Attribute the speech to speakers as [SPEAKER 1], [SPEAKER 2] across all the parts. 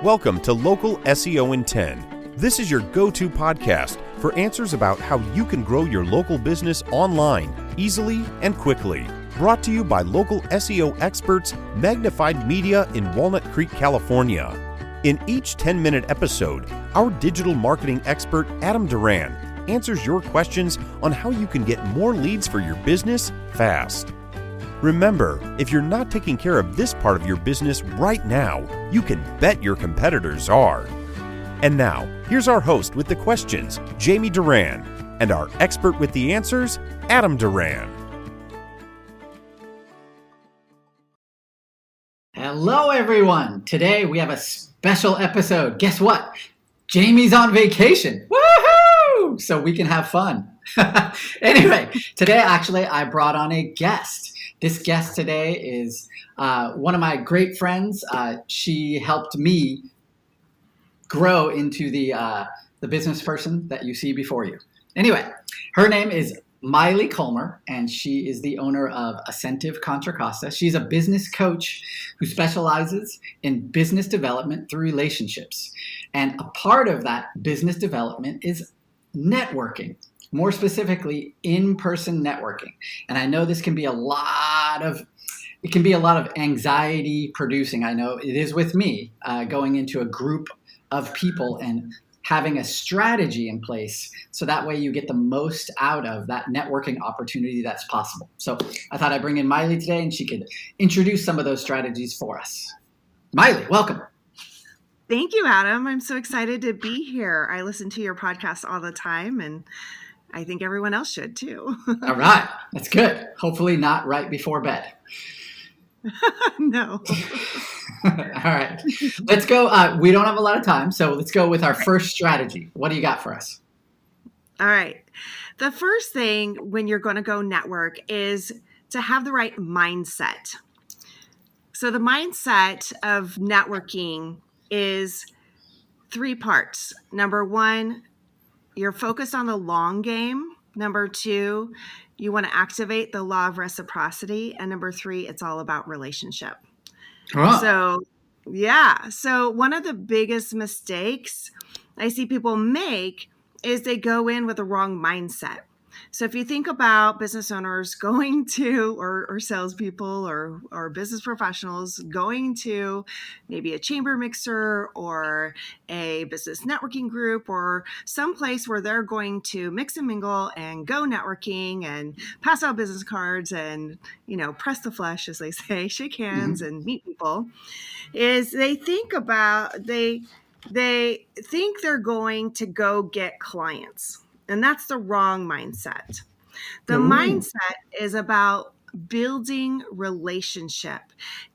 [SPEAKER 1] Welcome to Local SEO in 10. This is your go-to podcast for answers about how you can grow your local business online easily and quickly. Brought to you by local SEO experts Magnified Media in Walnut Creek, California. In each 10-minute episode, our digital marketing expert Adam Duran answers your questions on how you can get more leads for your business fast. Remember, if you're not taking care of this part of your business right now, you can bet your competitors are. And now, here's our host with the questions, Jamie Duran, and our expert with the answers, Adam Duran.
[SPEAKER 2] Hello, everyone. Today we have a special episode. Guess what? Jamie's on vacation. Woohoo! So we can have fun. Anyway, today actually I brought on a guest. This guest today is one of my great friends. She helped me grow into the business person that you see before you. Anyway, her name is Maile Collmer, and she is the owner of Asentiv Contra Costa. She's a business coach who specializes in business development through relationships. And a part of that business development is networking. More specifically, in-person networking. And I know this can be a lot of anxiety producing. I know it is with me going into a group of people and having a strategy in place so that way you get the most out of that networking opportunity that's possible. So I thought I'd bring in Maile today and she could introduce some of those strategies for us. Maile, welcome.
[SPEAKER 3] Thank you, Adam. I'm so excited to be here. I listen to your podcast all the time, and I think everyone else should too.
[SPEAKER 2] All right. That's good. Hopefully not right before bed.
[SPEAKER 3] No.
[SPEAKER 2] All right. Let's go. We don't have a lot of time, so let's go with our first strategy. What do you got for us?
[SPEAKER 3] All right. The first thing when you're going to go network is to have the right mindset. So the mindset of networking is three parts. Number one, you're focused on the long game. Number two, you want to activate the law of reciprocity. And number three, it's all about relationship. Oh. So one of the biggest mistakes I see people make is they go in with the wrong mindset. So if you think about business owners going to, or salespeople or business professionals going to maybe a chamber mixer or a business networking group or someplace where they're going to mix and mingle and go networking and pass out business cards and, press the flesh, as they say, shake hands and meet people, is they think they're going to go get clients. And that's the wrong mindset. The mindset is about building relationship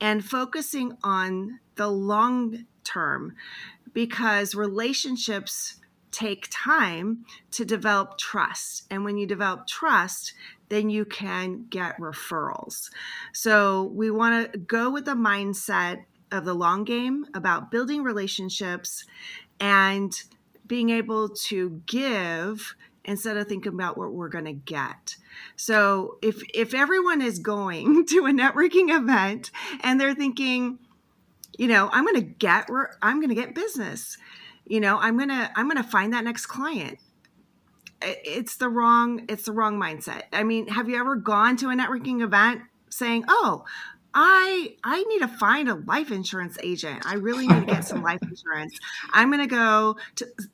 [SPEAKER 3] and focusing on the long term, because relationships take time to develop trust. And when you develop trust, then you can get referrals. So we want to go with the mindset of the long game about building relationships and being able to give instead of thinking about what we're going to get. So if everyone is going to a networking event and they're thinking, I'm going to get business, I'm going to find that next client. It's the wrong mindset. I mean, have you ever gone to a networking event saying, "Oh, I need to find a life insurance agent. I really need to get some life insurance. I'm going to go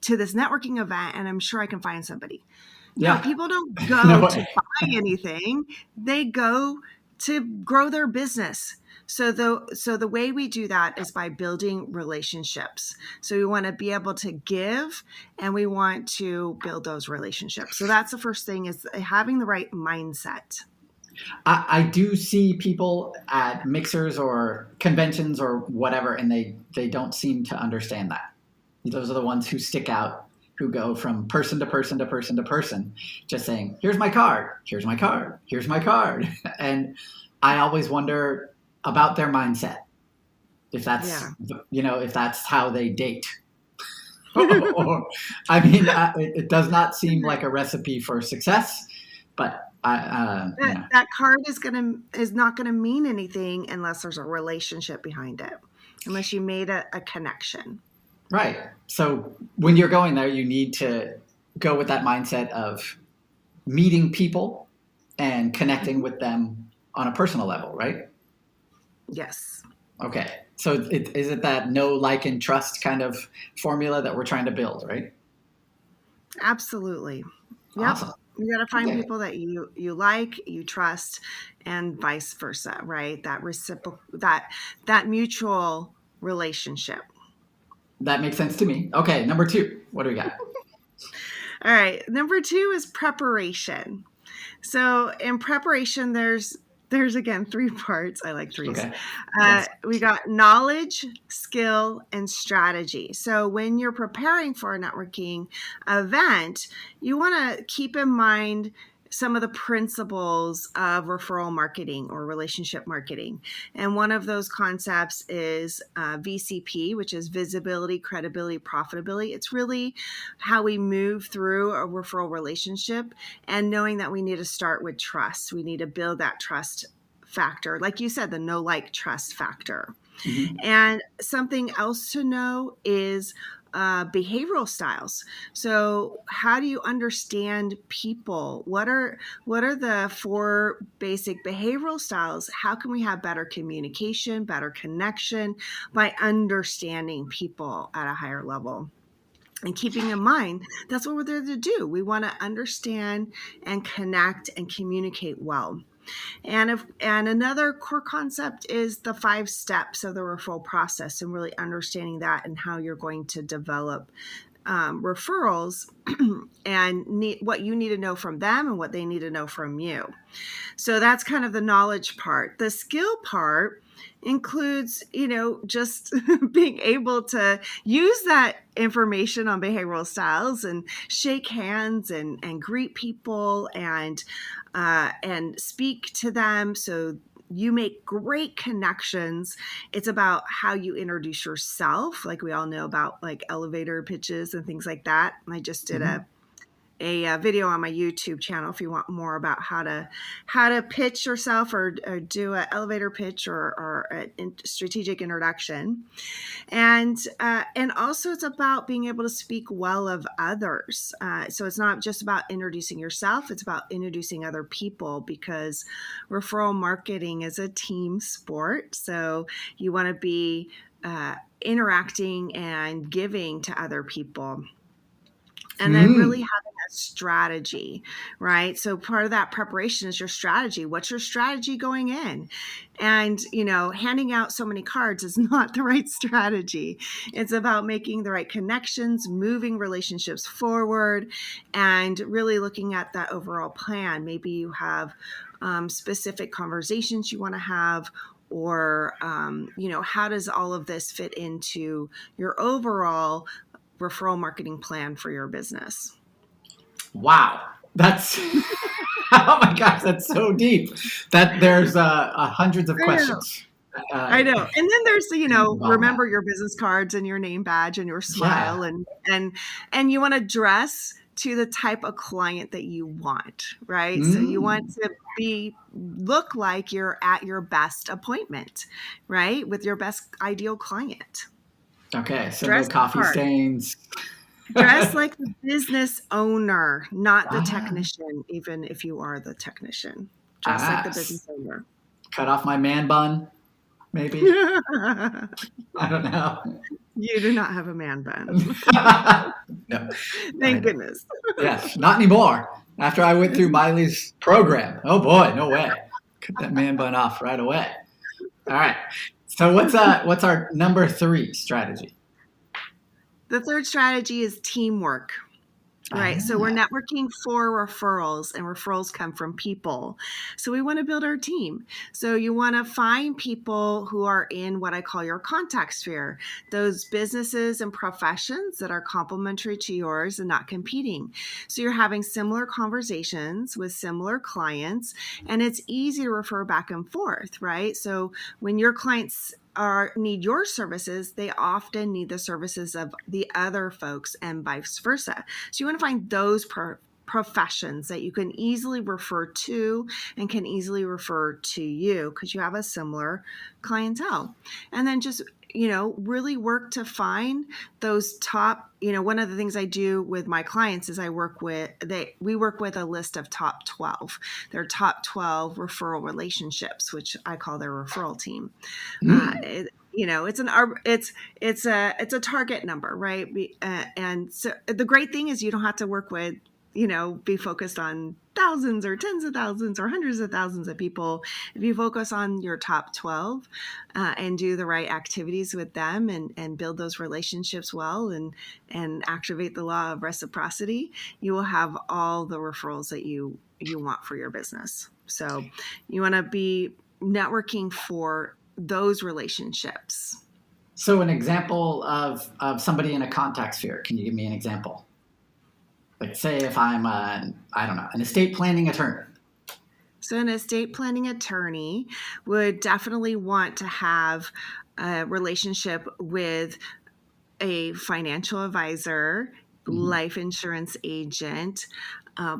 [SPEAKER 3] to this networking event and I'm sure I can find somebody." Yeah. No, people don't go to buy anything. They go to grow their business. So the way we do that is by building relationships. So we want to be able to give and we want to build those relationships. So that's the first thing, is having the right mindset.
[SPEAKER 2] I do see people at mixers or conventions or whatever, and they don't seem to understand that. Those are the ones who stick out, who go from person to person to person to person, just saying, "Here's my card, here's my card, here's my card." And I always wonder about their mindset, if that's, if that's how they date. It does not seem like a recipe for success, but
[SPEAKER 3] that card is not gonna mean anything unless there's a relationship behind it. unless you made a connection.
[SPEAKER 2] Right. So when you're going there, you need to go with that mindset of meeting people and connecting with them on a personal level, right?
[SPEAKER 3] Yes.
[SPEAKER 2] Okay. So is it that know, like, and trust kind of formula that we're trying to build, right?
[SPEAKER 3] Absolutely. Yep.
[SPEAKER 2] Awesome.
[SPEAKER 3] You got to find
[SPEAKER 2] Okay.
[SPEAKER 3] people that you like, you trust, and vice versa, right? That reciprocal, that mutual relationship.
[SPEAKER 2] That makes sense to me. Okay, number 2. What do we got?
[SPEAKER 3] All right. Number 2 is preparation. So in preparation, there's again 3 parts. I like threes.
[SPEAKER 2] Okay. Yes.
[SPEAKER 3] We got knowledge, skill, and strategy. So when you're preparing for a networking event, you want to keep in mind some of the principles of referral marketing or relationship marketing. And one of those concepts is VCP, which is visibility, credibility, profitability. It's really how we move through a referral relationship, and knowing that we need to start with trust. We need to build that trust factor. Like you said, the know, like, trust factor.
[SPEAKER 2] Mm-hmm.
[SPEAKER 3] And something else to know is behavioral styles. So how do you understand people? What are the 4 basic behavioral styles? How can we have better communication, better connection by understanding people at a higher level? And keeping in mind, that's what we're there to do. We want to understand and connect and communicate well. And another core concept is the 5 steps of the referral process, and really understanding that and how you're going to develop referrals and what you need to know from them and what they need to know from you. So that's kind of the knowledge part. The skill part includes, just being able to use that information on behavioral styles and shake hands and greet people and speak to them. So you make great connections. It's about how you introduce yourself. Like we all know about like elevator pitches and things like that. I just did a video on my YouTube channel if you want more about how to pitch yourself or do an elevator pitch or a strategic introduction. And also it's about being able to speak well of others. So it's not just about introducing yourself, it's about introducing other people, because referral marketing is a team sport. So you want to be interacting and giving to other people. And then really having a strategy, right? So part of that preparation is your strategy. What's your strategy going in? And, handing out so many cards is not the right strategy. It's about making the right connections, moving relationships forward, and really looking at that overall plan. Maybe you have specific conversations you want to have, or, how does all of this fit into your overall referral marketing plan for your business?
[SPEAKER 2] Wow. That's, oh my gosh, that's so deep that there's hundreds of questions.
[SPEAKER 3] I know. And then there's, remember your business cards and your name badge and your smile, and you want to dress to the type of client that you want, right? So you want to look like you're at your best appointment, right? With your best ideal client.
[SPEAKER 2] Okay, so no coffee stains.
[SPEAKER 3] Dress like the business owner, not the technician, even if you are the technician. Dress like the business owner.
[SPEAKER 2] Cut off my man bun, maybe. I don't know.
[SPEAKER 3] You do not have a man bun.
[SPEAKER 2] No.
[SPEAKER 3] Thank goodness.
[SPEAKER 2] Yes, not anymore. After I went through Miley's program. Oh boy, no way. Cut that man bun off right away. All right. So what's our number 3 strategy?
[SPEAKER 3] The 3rd strategy is teamwork. Right. So we're networking for referrals, and referrals come from people. So we want to build our team. So you want to find people who are in what I call your contact sphere, those businesses and professions that are complementary to yours and not competing. So you're having similar conversations with similar clients, and it's easy to refer back and forth, right? So when your clients need your services, they often need the services of the other folks and vice versa. So you want to find those professions that you can easily refer to and can easily refer to you because you have a similar clientele. And then just, really work to find those top, one of the things I do with my clients is we work with a list of top 12, their top 12 referral relationships, which I call their referral team. It's a target number, right? And so the great thing is you don't have to work with, be focused on thousands or tens of thousands or hundreds of thousands of people. If you focus on your top 12 and do the right activities with them and build those relationships well and activate the law of reciprocity, you will have all the referrals that you want for your business. So you want to be networking for those relationships.
[SPEAKER 2] So an example of somebody in a contact sphere, can you give me an example? Like say if I'm, an estate planning attorney.
[SPEAKER 3] So an estate planning attorney would definitely want to have a relationship with a financial advisor, life insurance agent,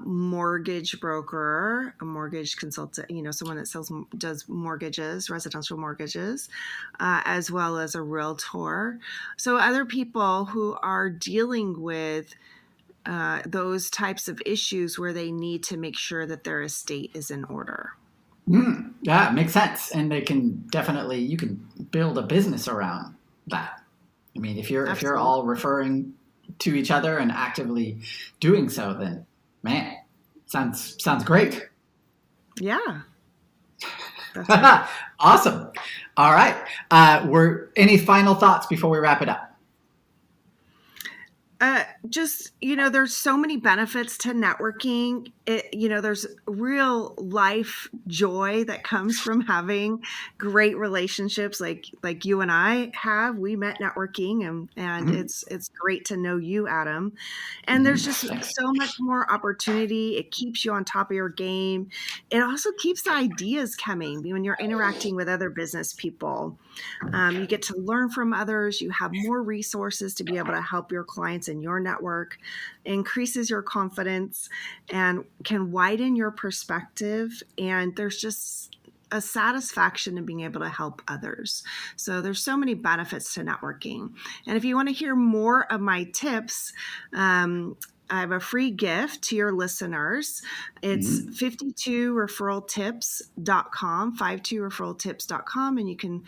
[SPEAKER 3] mortgage broker, a mortgage consultant, someone that does mortgages, residential mortgages, as well as a realtor. So other people who are dealing with those types of issues where they need to make sure that their estate is in order.
[SPEAKER 2] Yeah, makes sense. And you can build a business around that. I mean, if you're all referring to each other and actively doing so, then man, sounds great.
[SPEAKER 3] Yeah.
[SPEAKER 2] Awesome. All right. Any final thoughts before we wrap it up?
[SPEAKER 3] There's so many benefits to networking. There's real life joy that comes from having great relationships like you and I have. We met networking and it's great to know you, Adam. And there's just so much more opportunity. It keeps you on top of your game. It also keeps the ideas coming when you're interacting with other business people. You get to learn from others. You have more resources to be able to help your clients in your network, increases your confidence and can widen your perspective. And there's just a satisfaction in being able to help others. So there's so many benefits to networking. And if you want to hear more of my tips, I have a free gift to your listeners. It's 52referraltips.com, 52referraltips.com, and you can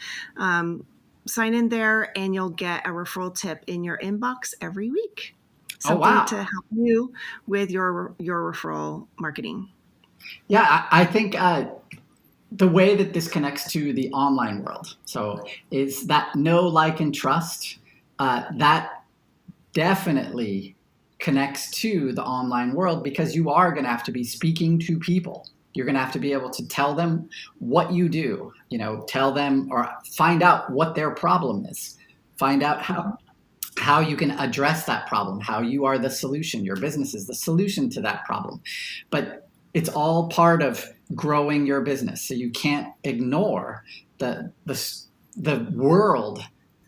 [SPEAKER 3] sign in there and you'll get a referral tip in your inbox every week. Something to help you with your referral marketing.
[SPEAKER 2] Yeah, I think the way that this connects to the online world, so is that know, like, and trust, that definitely connects to the online world because you are going to have to be speaking to people. You're going to have to be able to tell them what you do, tell them or find out what their problem is, find out how you can address that problem, how you are the solution, your business is the solution to that problem. But it's all part of growing your business. So you can't ignore the world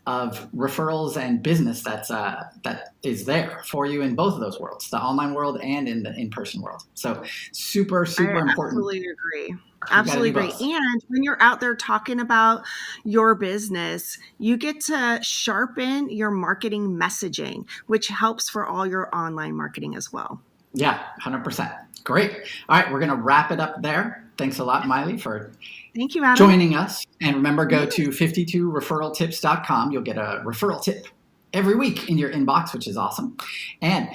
[SPEAKER 2] of referrals and business that is there for you in both of those worlds, the online world and in the in-person world. So super important.
[SPEAKER 3] Absolutely agree. Absolutely agree. And when you're out there talking about your business, you get to sharpen your marketing messaging, which helps for all your online marketing as well.
[SPEAKER 2] Yeah, 100%. Great. All right, we're going to wrap it up there. Thanks a lot, Maile, for
[SPEAKER 3] Thank you, Adam.
[SPEAKER 2] joining us. And remember, go to 52referraltips.com. You'll get a referral tip every week in your inbox, which is awesome. And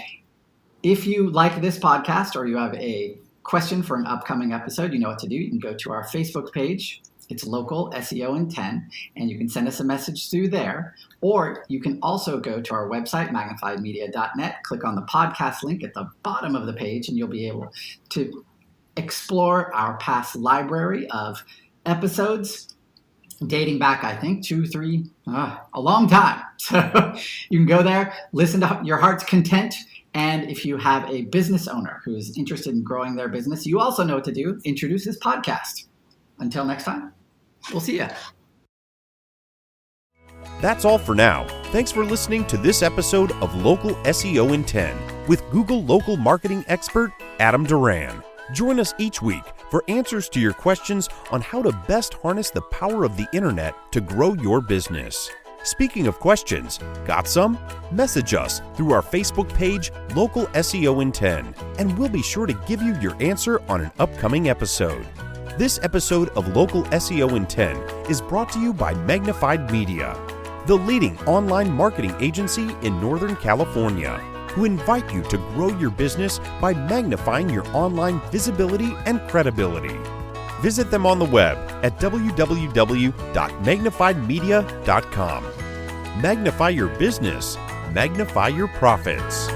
[SPEAKER 2] if you like this podcast or you have a question for an upcoming episode, you know what to do. You can go to our Facebook page. It's local SEO in 10, and you can send us a message through there. Or you can also go to our website, magnifiedmedia.net, click on the podcast link at the bottom of the page, and you'll be able to explore our past library of episodes dating back, I think, 2, 3, a long time. So you can go there, listen to your heart's content. And if you have a business owner who is interested in growing their business, you also know what to do. Introduce this podcast. Until next time, we'll see you.
[SPEAKER 1] That's all for now. Thanks for listening to this episode of Local SEO in 10 with Google local marketing expert Adam Duran. Join us each week for answers to your questions on how to best harness the power of the internet to grow your business. Speaking of questions, got some? Message us through our Facebook page, Local SEO in 10, and we'll be sure to give you your answer on an upcoming episode. This episode of Local SEO in 10 is brought to you by Magnified Media, the leading online marketing agency in Northern California, who invite you to grow your business by magnifying your online visibility and credibility. Visit them on the web at www.magnifiedmedia.com. Magnify your business, magnify your profits.